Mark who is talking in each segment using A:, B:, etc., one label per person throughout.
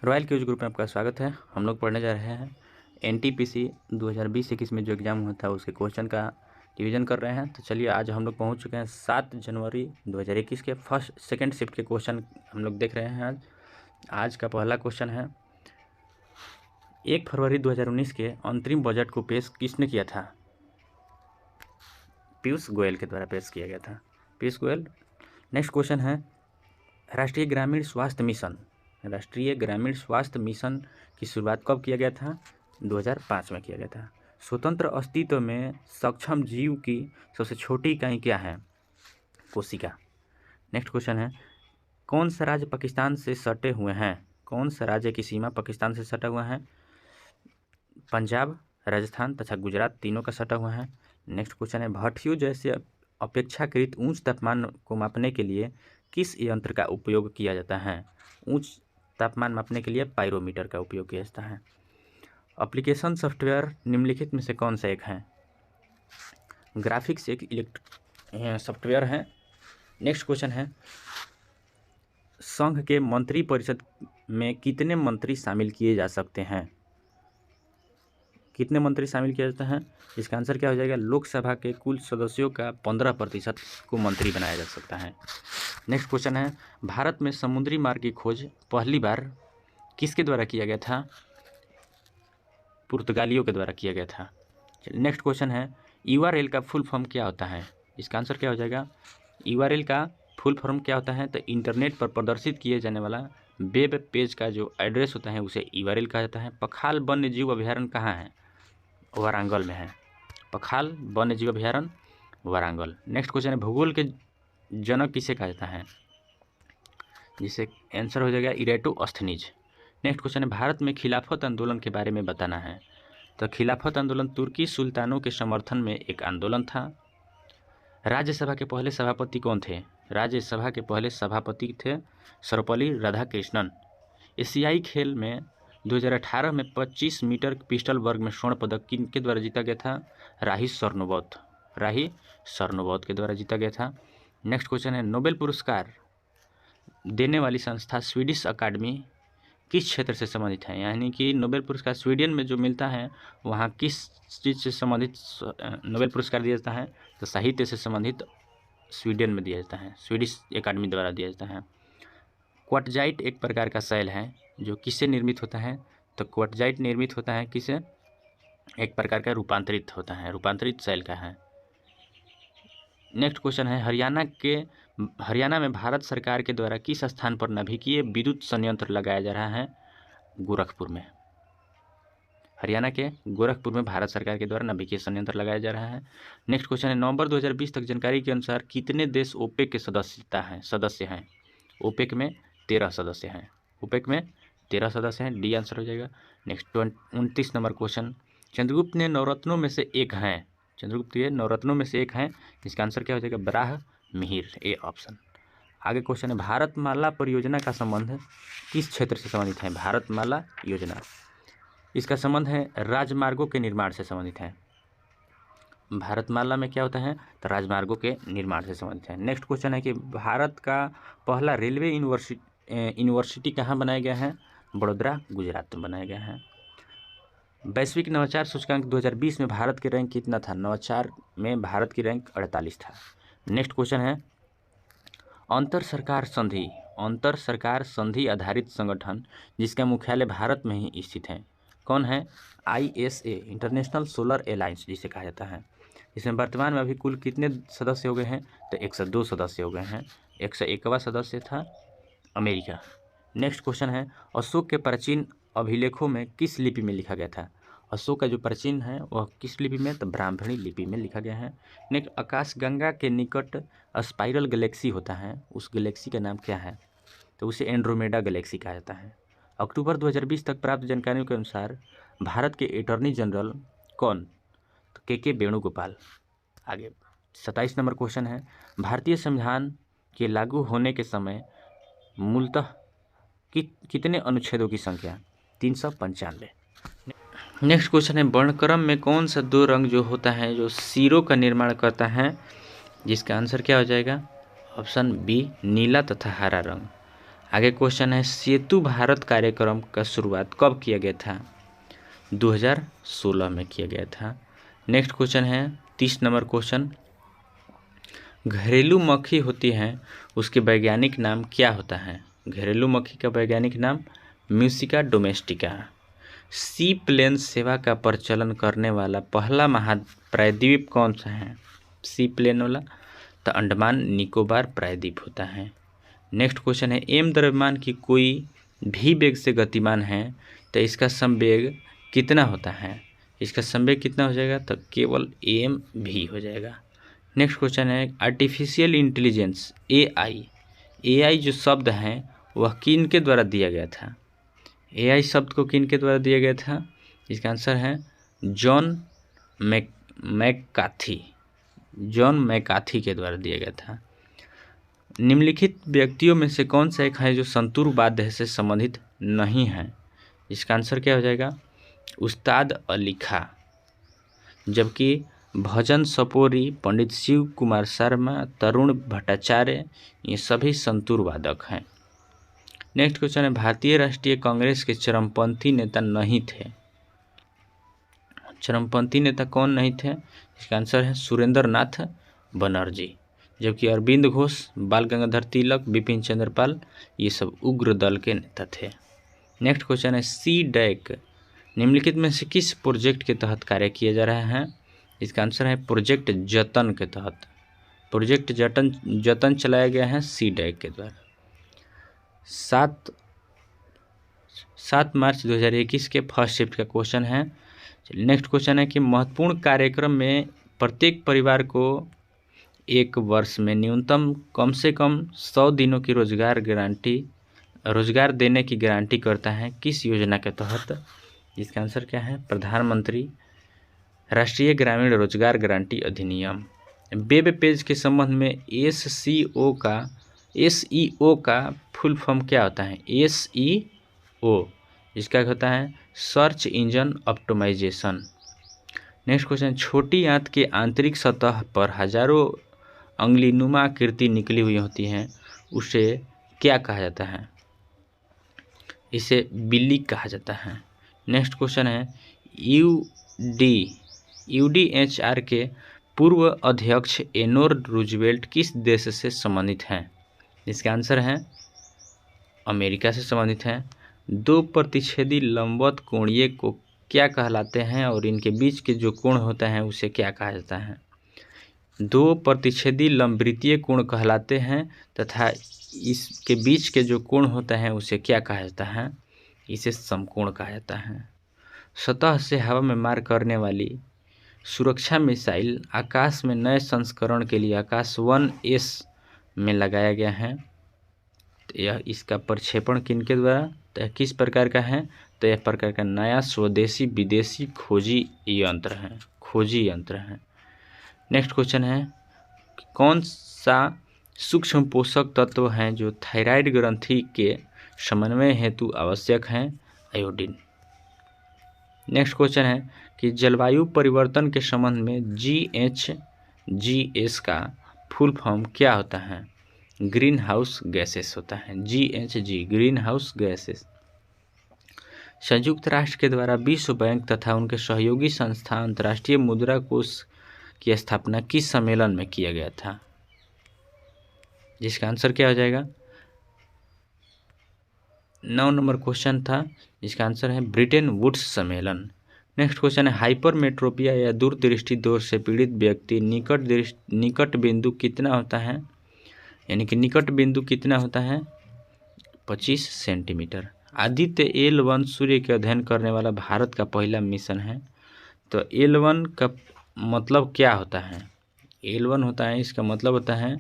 A: Royal cues group में आपका स्वागत है। हम लोग पढ़ने जा रहे हैं NTPC 2020-21 में जो एग्ज़ाम हुआ था उसके क्वेश्चन का रिवीजन कर रहे हैं। तो चलिए, आज हम लोग पहुंच चुके हैं 7 जनवरी 2021 के फर्स्ट सेकंड शिफ्ट के क्वेश्चन हम लोग देख रहे हैं। आज का पहला क्वेश्चन है, 1 फरवरी 2019 के अंतरिम बजट को पेश किसने किया था? पीयूष गोयल के द्वारा पेश किया गया था, पीयूष गोयल। नेक्स्ट क्वेश्चन है, राष्ट्रीय ग्रामीण स्वास्थ्य मिशन की शुरुआत कब किया गया था? 2005 में किया गया था। स्वतंत्र अस्तित्व में सक्षम जीव की सबसे छोटी इकाई क्या है? कोशिका। नेक्स्ट क्वेश्चन है, कौन सा राज्य पाकिस्तान से सटे हुए हैं? कौन सा राज्य की सीमा पाकिस्तान से सटा हुआ है? पंजाब, राजस्थान तथा गुजरात तीनों का सटा हुआ है। नेक्स्ट क्वेश्चन है, भट्टियों जैसे अपेक्षाकृत ऊंच तापमान को मापने के लिए किस यंत्र का उपयोग किया जाता है? ऊंच तापमान मापने के लिए पाइरोमीटर का उपयोग किया जाता है। एप्लीकेशन सॉफ्टवेयर निम्नलिखित में से कौन सा एक है? ग्राफिक्स एक सॉफ्टवेयर है। नेक्स्ट क्वेश्चन है, संघ के मंत्री परिषद में कितने मंत्री शामिल किए जा सकते हैं? कितने मंत्री शामिल किया जाता है? इसका आंसर क्या हो जाएगा? लोकसभा के कुल सदस्यों का 15% को मंत्री बनाया जा सकता है। नेक्स्ट क्वेश्चन है, भारत में समुद्री मार्ग की खोज पहली बार किसके द्वारा किया गया था? पुर्तगालियों के द्वारा किया गया था। नेक्स्ट क्वेश्चन है, URL का फुल फॉर्म क्या होता है? इसका आंसर क्या हो जाएगा? URL का फुल फॉर्म क्या होता है? तो इंटरनेट पर प्रदर्शित किए जाने वाला वेब पेज का जो एड्रेस होता है उसे URL कहा जाता है। पखाल वन्य जीव अभ्यारण्य कहाँ है? वारंगल में है। पखाल वन्य जीव अभ्यारण्य वारंगल। नेक्स्ट क्वेश्चन है, भूगोल के जनक किसे कहा जाता है? जिसे आंसर हो जाएगा इरेटोस्थनीज। नेक्स्ट क्वेश्चन है, भारत में खिलाफत आंदोलन के बारे में बताना है। तो खिलाफत आंदोलन तुर्की सुल्तानों के समर्थन में एक आंदोलन था। राज्यसभा के पहले सभापति कौन थे? राज्यसभा के पहले सभापति थे सर्वपल्ली राधाकृष्णन। एशियाई खेल में 2018 में 25 मीटर पिस्टल वर्ग में स्वर्ण पदक किनके द्वारा जीता गया था? राही सरनोबत के द्वारा जीता गया था। नेक्स्ट क्वेश्चन है, नोबेल पुरस्कार देने वाली संस्था स्वीडिश अकादमी किस क्षेत्र से संबंधित है? यानी कि नोबेल पुरस्कार स्वीडन में जो मिलता है वहाँ किस चीज़ से संबंधित नोबेल पुरस्कार दिया जाता है? तो साहित्य से संबंधित स्वीडन में दिया जाता है, स्वीडिश अकादमी द्वारा दिया जाता है। क्वार्टजाइट एक प्रकार का शैल है जो किससे निर्मित होता है? तो क्वार्टजाइट निर्मित होता है किससे? एक प्रकार का रूपांतरित होता है, रूपांतरित शैल का है। नेक्स्ट क्वेश्चन है, हरियाणा में भारत सरकार के द्वारा किस स्थान पर नाभिकीय विद्युत संयंत्र लगाया जा रहा है? गोरखपुर में। हरियाणा के गोरखपुर में भारत सरकार के द्वारा नाभिकीय संयंत्र लगाया जा रहा है। नेक्स्ट क्वेश्चन है, नवंबर 2020 तक जानकारी के अनुसार कितने देश ओपेक के सदस्य हैं? ओपेक में 13 सदस्य हैं। ओपेक में 13 सदस्य हैं, डी आंसर हो जाएगा। नेक्स्ट 29 नंबर क्वेश्चन, चंद्रगुप्त ने नवरत्नों में से एक हैं। चंद्रगुप्त ये नवरत्नों में से एक हैं, इसका आंसर क्या हो जाएगा? बराह मिहिर, ए ऑप्शन। आगे क्वेश्चन है, भारतमाला परियोजना का संबंध किस क्षेत्र से संबंधित है? भारतमाला योजना, इसका संबंध है राजमार्गों के निर्माण से संबंधित है। भारतमाला में क्या होता है? तो राजमार्गों के निर्माण से संबंधित है। नेक्स्ट क्वेश्चन है कि भारत का पहला रेलवे यूनिवर्सिटी कहाँ बनाया गया है? बड़ोदरा, गुजरात में बनाया गया है। वैश्विक नवाचार सूचकांक 2020 में भारत की रैंक कितना था? नवाचार में भारत की रैंक 48 था। नेक्स्ट क्वेश्चन है, अंतर सरकार संधि आधारित संगठन जिसका मुख्यालय भारत में ही स्थित है, कौन है? ISA, इंटरनेशनल सोलर अलायंस जिसे कहा जाता है। इसमें वर्तमान में अभी कुल कितने सदस्य हो गए हैं? तो 102 सदस्य हो गए हैं। 101वां सदस्य था अमेरिका। नेक्स्ट क्वेश्चन है, अशोक के प्राचीन अभिलेखों में किस लिपि में लिखा गया था? अशोक का जो प्राचीन है वह किस लिपि में? तो ब्राह्मणी लिपि में लिखा गया है। नेक्स्ट, आकाशगंगा के निकट स्पाइरल गैलेक्सी होता है, उस गैलेक्सी का नाम क्या है? तो उसे एंड्रोमेडा गैलेक्सी कहा जाता है। अक्टूबर 2020 तक प्राप्त जानकारियों के अनुसार भारत के अटॉर्नी जनरल कौन? तो के वेणुगोपाल। आगे 27 नंबर क्वेश्चन है, भारतीय संविधान के लागू होने के समय मूलतः कितने अनुच्छेदों की संख्या? 395। नेक्स्ट क्वेश्चन है, वर्णक्रम में कौन सा 2 रंग जो होता है जो सिरों का निर्माण करता है? जिसका आंसर क्या हो जाएगा? ऑप्शन बी, नीला तथा हरा रंग। आगे क्वेश्चन है सेतु भारत कार्यक्रम का शुरुआत कब किया गया था? 2016 में किया गया था। नेक्स्ट क्वेश्चन है 30 नंबर क्वेश्चन, घरेलू मक्खी होती है उसके वैज्ञानिक नाम क्या होता है? घरेलू मक्खी का वैज्ञानिक नाम म्यूसिका डोमेस्टिका। सी प्लेन सेवा का प्रचलन करने वाला पहला महाप्रायद्वीप कौन सा है? सी प्लेन वाला तो अंडमान निकोबार प्रायद्वीप होता है। नेक्स्ट क्वेश्चन है एम द्रव्यमान की कोई भी वेग से गतिमान है तो इसका संवेग कितना होता है? इसका संवेग कितना हो जाएगा? तो केवल एम भी हो जाएगा। नेक्स्ट क्वेश्चन है आर्टिफिशियल इंटेलिजेंस एआई जो शब्द है वह किन के द्वारा दिया गया था? एआई शब्द को किन के द्वारा दिया गया था? इसका आंसर है जॉन मैकार्थी के द्वारा दिया गया था। निम्नलिखित व्यक्तियों में से कौन सा एक है जो संतूर वाद्य से संबंधित नहीं है? इसका आंसर क्या हो जाएगा? उस्ताद अली खां। जबकि भजन सपोरी, पंडित शिव कुमार शर्मा, तरुण भट्टाचार्य ये सभी संतूर वादक हैं। नेक्स्ट क्वेश्चन है भारतीय राष्ट्रीय कांग्रेस के चरमपंथी नेता नहीं थे। चरमपंथी नेता कौन नहीं थे? इसका आंसर है सुरेंद्र नाथ बनर्जी। जबकि अरविंद घोष, बाल गंगाधर तिलक, बिपिन चंद्र पाल ये सब उग्र दल के नेता थे। नेक्स्ट क्वेश्चन है सी डैक निम्नलिखित में से किस प्रोजेक्ट के तहत कार्य किया जा रहा है? इसका आंसर है प्रोजेक्ट जतन के तहत। प्रोजेक्ट जतन चलाया गया है सी डैक के द्वारा। 7 मार्च 2021 के फर्स्ट शिफ्ट का क्वेश्चन है। नेक्स्ट क्वेश्चन है कि महत्वपूर्ण कार्यक्रम में प्रत्येक परिवार को एक वर्ष में न्यूनतम कम से कम 100 दिनों की रोजगार देने की गारंटी करता है किस योजना के तहत? इसका आंसर क्या है? प्रधानमंत्री राष्ट्रीय ग्रामीण रोजगार गारंटी अधिनियम। वेब पेज के संबंध में एसईओ का फुल फॉर्म क्या होता है? एसईओ इसका होता है search engine optimisation. Next question छोटी आंत के आंतरिक सतह पर हजारों अंगुलीनुमा आकृति निकली हुई होती हैं, उसे क्या कहा जाता है? इसे बिल्ली कहा जाता है। नेक्स्ट क्वेश्चन है यूडीएचआर के पूर्व अध्यक्ष एनोर रूजवेल्ट किस देश से संबंधित हैं? इसका आंसर है अमेरिका से संबंधित हैं। 2 प्रतिच्छेदी लंबवत कोणीय को क्या कहलाते हैं और इनके बीच के जो कोण होता है उसे क्या कहा जाता है? 2 प्रतिच्छेदी लंबवृत्तीय कोण कहलाते हैं तथा इसके बीच के जो कोण होता है उसे क्या कहा जाता है? इसे समकोण कहा जाता है। सतह से हवा में मार करने वाली सुरक्षा मिसाइल आकाश में नए संस्करण के लिए आकाश-1S में लगाया गया है। तो यह इसका प्रक्षेपण किनके द्वारा? तो यह किस प्रकार का है? तो यह प्रकार का नया स्वदेशी विदेशी खोजी यंत्र है। नेक्स्ट क्वेश्चन है कौन सा सूक्ष्म पोषक तत्व हैं जो थायराइड ग्रंथि के समन्वय हेतु आवश्यक हैं? आयोडीन। नेक्स्ट क्वेश्चन है कि जलवायु परिवर्तन के संबंध में GHGs का फुल फॉर्म क्या होता है? ग्रीन हाउस गैसेस होता है। GHG green house gases. संयुक्त राष्ट्र के द्वारा विश्व बैंक तथा उनके सहयोगी संस्था अंतर्राष्ट्रीय मुद्रा कोष की स्थापना किस सम्मेलन में किया गया था? जिसका आंसर क्या हो जाएगा? 9 नंबर क्वेश्चन था, इसका आंसर है ब्रिटेन वुड्स सम्मेलन। नेक्स्ट क्वेश्चन है हाइपरमेट्रोपिया या दूरदृष्टि दोष से पीड़ित व्यक्ति निकट बिंदु कितना होता है? यानी कि निकट बिंदु कितना होता है? 25 सेंटीमीटर। आदित्य L1 सूर्य के अध्ययन करने वाला भारत का पहला मिशन है। तो L1 का मतलब क्या होता है? L1 होता है, इसका मतलब होता है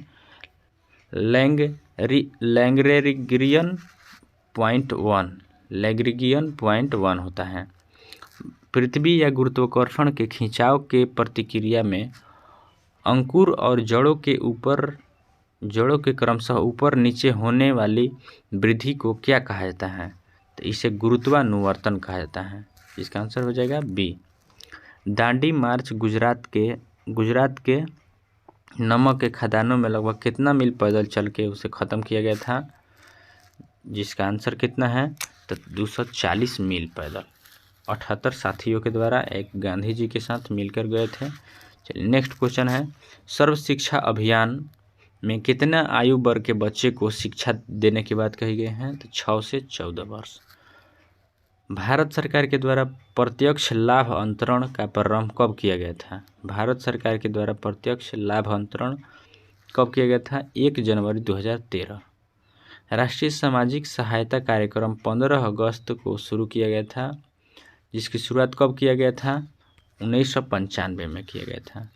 A: लैग्रेंजियन पॉइंट 1 होता है। पृथ्वी या गुरुत्वाकर्षण के खिंचाव के प्रतिक्रिया में अंकुर और जड़ों के क्रमशः ऊपर नीचे होने वाली वृद्धि को क्या कहा जाता है? तो इसे गुरुत्वानुवर्तन कहा जाता है। इसका आंसर हो जाएगा बी। दांडी मार्च गुजरात के नमक के खदानों में लगभग कितना मील पैदल चल के उसे ख़त्म किया गया था? जिसका आंसर कितना है तो 240 मील पैदल 78 साथियों के द्वारा एक गांधी जी के साथ मिलकर गए थे। चलिए नेक्स्ट क्वेश्चन है, सर्व शिक्षा अभियान में कितना आयु वर्ग के बच्चे को शिक्षा देने की बात कही गई है तो 6 से 14 वर्ष। भारत सरकार के द्वारा प्रत्यक्ष लाभ अंतरण का प्रारंभ कब किया गया था? भारत सरकार के द्वारा प्रत्यक्ष लाभ अंतरण कब किया गया था? 1 जनवरी 2013। राष्ट्रीय सामाजिक सहायता कार्यक्रम 15 अगस्त को शुरू किया गया था, जिसकी शुरुआत कब किया गया था? 1995 में किया गया था।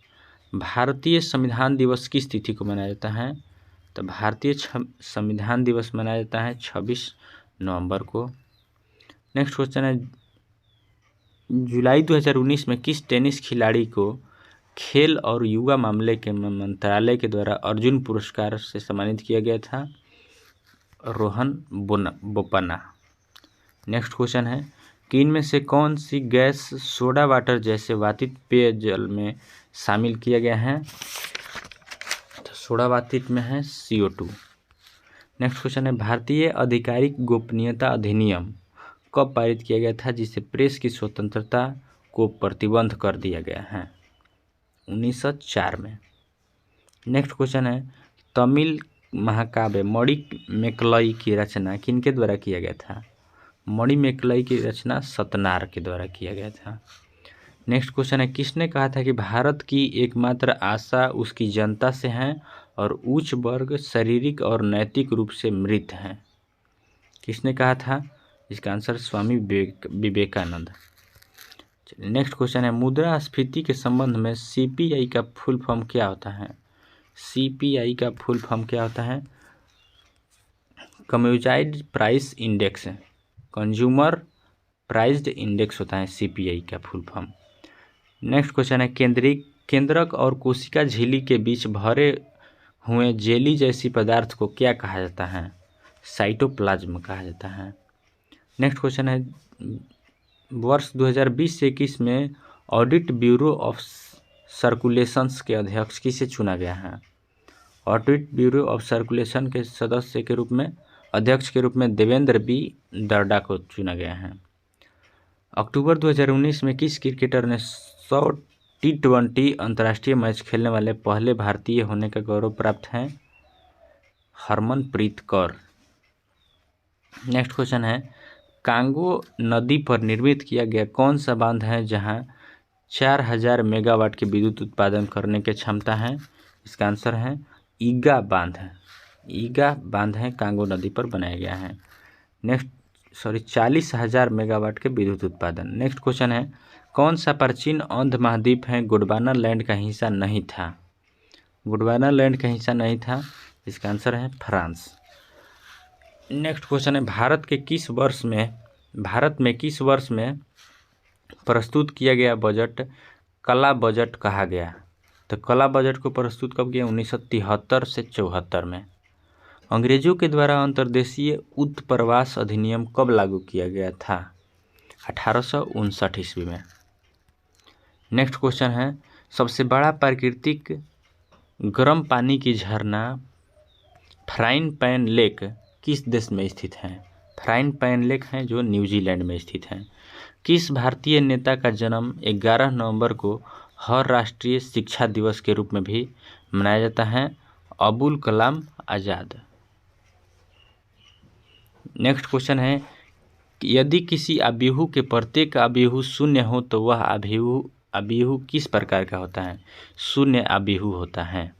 A: भारतीय संविधान दिवस किस तिथि को मनाया जाता है? तो भारतीय संविधान दिवस मनाया जाता है 26 नवंबर को। नेक्स्ट क्वेश्चन है, जुलाई 2019 में किस टेनिस खिलाड़ी को खेल और युवा मामले के मंत्रालय के द्वारा अर्जुन पुरस्कार से सम्मानित किया गया था? रोहन बोपन्ना। नेक्स्ट क्वेश्चन है कि इनमें से कौन सी गैस सोडा वाटर जैसे वातित पेयजल में शामिल किया गया है? तो सोडा वातित में है CO2। नेक्स्ट क्वेश्चन है, भारतीय आधिकारिक गोपनीयता अधिनियम कब पारित किया गया था जिससे प्रेस की स्वतंत्रता को प्रतिबंध कर दिया गया है? 1904 में। नेक्स्ट क्वेश्चन है, तमिल महाकाव्य मणिमेकलाई की रचना किनके द्वारा किया गया था? मणिमेकलाई की रचना सतनार के द्वारा किया गया था। नेक्स्ट क्वेश्चन है, किसने कहा था कि भारत की एकमात्र आशा उसकी जनता से है और उच्च वर्ग शारीरिक और नैतिक रूप से मृत हैं? किसने कहा था? इसका answer Swami Vivekananda. Next question है, मुद्रास्फीति के संबंध में CPI का फुल फॉर्म क्या होता है? CPI का फुल फॉर्म क्या होता है? कम्युजाइड price index, consumer priced index होता है CPI का फुल फॉर्म। नेक्स्ट क्वेश्चन है, केंद्रक और कोशिका झिल्ली के बीच भरे हुए जेली जैसी पदार्थ को क्या कहा जाता है? साइटोप्लाज्म कहा जाता है। नेक्स्ट क्वेश्चन है, वर्ष 2020 से 21 में ऑडिट ब्यूरो ऑफ सर्कुलेशंस के अध्यक्ष किसे चुना गया है? ऑडिट ब्यूरो ऑफ सर्कुलेशन के सदस्य के रूप में अध्यक्ष के रूप में देवेंद्र B दर्डा को चुना गया है। अक्टूबर 2019 में किस क्रिकेटर ने 100 T20 अंतर्राष्ट्रीय मैच खेलने वाले पहले भारतीय होने का गौरव प्राप्त है? हरमनप्रीत कौर। नेक्स्ट क्वेश्चन है, कांगो नदी पर निर्मित किया गया कौन सा बांध है जहां 4000 मेगावाट की विद्युत उत्पादन करने की क्षमता है? इसका आंसर है ईगा बांध है। ईगा बांध है कांगो नदी पर बनाया गया है। 40,000 मेगावाट के विद्युत उत्पादन। नेक्स्ट क्वेश्चन है, कौन सा प्राचीन अंध महाद्वीप है गोंडवाना लैंड का हिस्सा नहीं था? गोंडवाना लैंड का हिस्सा नहीं था, इसका आंसर है फ्रांस। नेक्स्ट क्वेश्चन है, भारत में किस वर्ष में प्रस्तुत किया गया बजट कला बजट कहा गया? तो कला बजट को प्रस्तुत कब किया? 1973 से 74 में। अंग्रेजों के द्वारा अंतर्देशीय उत्प्रवास अधिनियम कब लागू किया गया था? 1859 ईस्वी में। नेक्स्ट क्वेश्चन है, सबसे बड़ा प्राकृतिक गर्म पानी की झरना फ्राइन पैन लेक किस देश में स्थित है? फ्राइन पैन लेक है जो न्यूजीलैंड में स्थित है। किस भारतीय नेता का जन्म 11 नवंबर को हर राष्ट्रीय शिक्षा दिवस के रूप में भी मनाया जाता है? अबुल कलाम आज़ाद। नेक्स्ट क्वेश्चन है, यदि किसी अवयव के प्रत्येक अवयव शून्य हो तो वह अवयव किस प्रकार का होता है? शून्य अवयव होता है।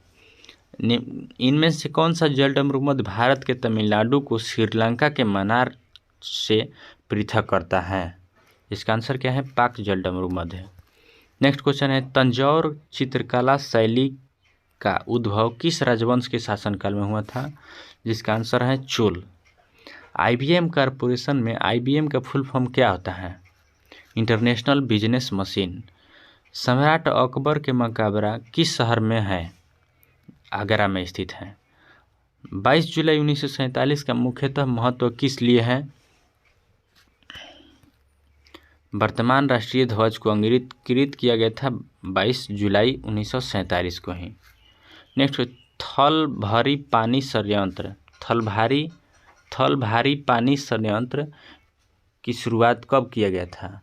A: इनमें से कौन सा जलडमरू भारत के तमिलनाडु को श्रीलंका के मन्नार से पृथक करता है? इसका आंसर क्या है? पाक जलडमरू मध्य। नेक्स्ट क्वेश्चन है, तंजौर चित्रकला शैली का उद्भव किस राजवंश के शासनकाल में हुआ था? जिसका आंसर है चोल। IBM कॉरपोरेशन में IBM का फुल फॉर्म क्या होता है? International business machine. सम्राट अकबर के मकबरा किस शहर में है? आगरा में स्थित है। 22 जुलाई 1947 का मुख्यतः महत्व किस लिए है? वर्तमान राष्ट्रीय ध्वज को अंगीकृत किया गया था 22 जुलाई 1947 को ही। नेक्स्ट, थलभारी पानी संयंत्र। थलभारी स्थल भारी पानी संयंत्र की शुरुआत कब किया गया था?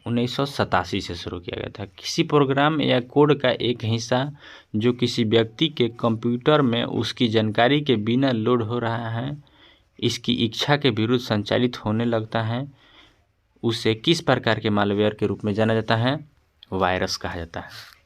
A: 1987 से शुरू किया गया था। किसी प्रोग्राम या कोड का एक हिस्सा जो किसी व्यक्ति के कंप्यूटर में उसकी जानकारी के बिना लोड हो रहा है, इसकी इच्छा के विरुद्ध संचालित होने लगता है, उसे किस प्रकार के मालवेयर के रूप में जाना जाता है? वायरस कहा जाता है।